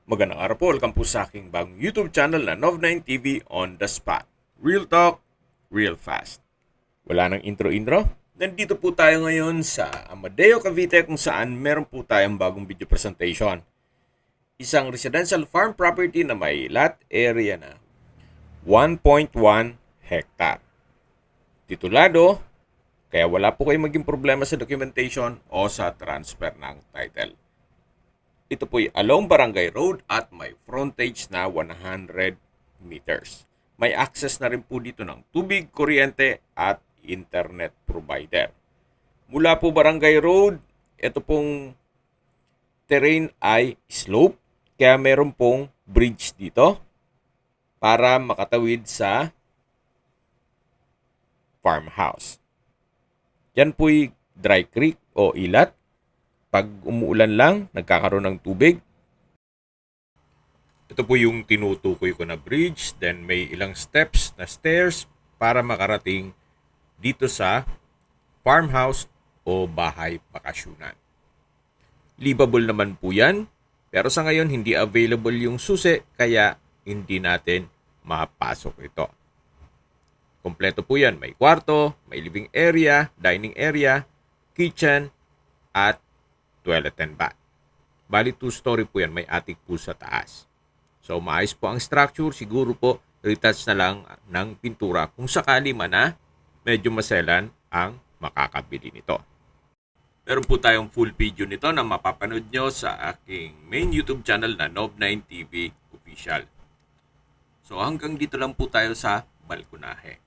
Magandang araw po, welcome po sa aking bagong YouTube channel na Nov9 TV on the spot. Real talk, real fast. Wala nang intro-intro. Nandito po tayo ngayon sa Amadeo, Cavite kung saan meron po tayong bagong video presentation. Isang residential farm property na may lot area na 1.1 hectare. Titulado, kaya wala po kayong maging problema sa documentation o sa transfer ng title. Ito po'y along Barangay Road at may frontage na 100 meters. May access na rin po dito ng tubig, kuryente at internet provider. Mula po Barangay Road, ito pong terrain ay slope, kaya meron pong bridge dito para makatawid sa farmhouse. Yan po'y dry creek o ilat. Pag umuulan lang, nagkakaroon ng tubig. Ito po yung tinutukoy ko na bridge. Then may ilang steps na stairs para makarating dito sa farmhouse o bahay bakasyunan. Livable naman po yan. Pero sa ngayon, hindi available yung susi kaya hindi natin mapasok ito. Kompleto po yan. May kwarto, may living area, dining area, kitchen, at toilet and bath. Bali 2-story po yan, may attic po sa taas. So maayos po ang structure, siguro po retouch na lang ng pintura kung sakali man na medyo maselan ang makakabili nito. Meron po tayong full video nito na mapapanood nyo sa aking main YouTube channel na Nov9 TV Official. So hanggang dito lang po tayo sa balkonahe.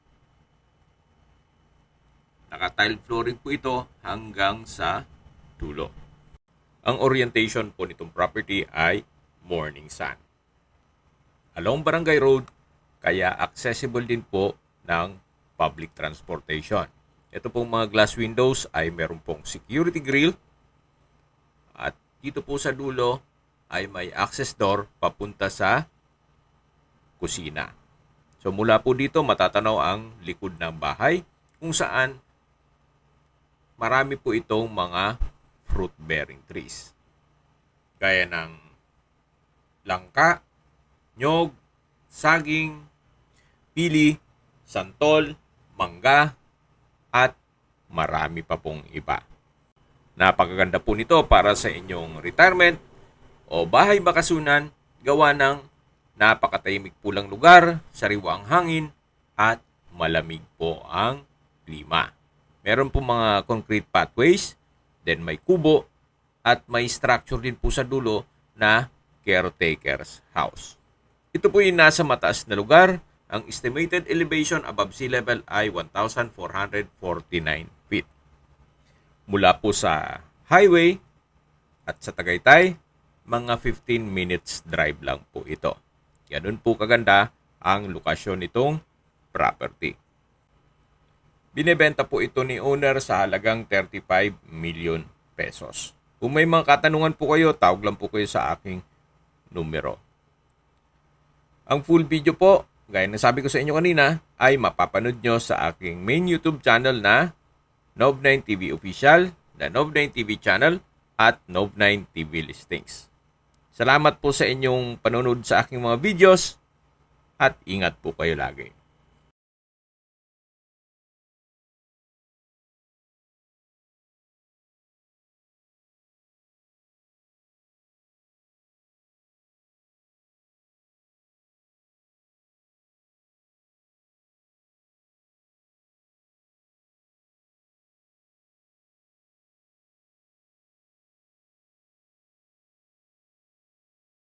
Naka-tile flooring po ito hanggang sa dulo. Ang orientation po nitong property ay morning sun. Along Barangay Road, kaya accessible din po ng public transportation. Ito pong mga glass windows ay meron pong security grill. At dito po sa dulo ay may access door papunta sa kusina. So mula po dito matatanaw ang likod ng bahay kung saan marami po itong mga fruit-bearing trees. Gaya ng langka, nyog, saging, pili, santol, mangga, at marami pa pong iba. Napakaganda po nito para sa inyong retirement o bahay bakasunan, gawa ng napakatahimik po lang lugar, sariwa ang hangin, at malamig po ang klima. Meron po mga concrete pathways, then may kubo, at may structure din po sa dulo na caretaker's house. Ito po yung nasa mataas na lugar. Ang estimated elevation above sea level ay 1,449 feet. Mula po sa highway at sa Tagaytay, mga 15 minutes drive lang po ito. Ganun po kaganda ang lokasyon nitong property. Binebenta po ito ni owner sa halagang 35 million pesos. Kung may mga katanungan po kayo, tawag lang po kayo sa aking numero. Ang full video po, gaya ng sabi ko sa inyo kanina, ay mapapanood nyo sa aking main YouTube channel na Nov9 TV Official, na Nov9 TV channel, at Nov9 TV Listings. Salamat po sa inyong panonood sa aking mga videos at ingat po kayo lagi.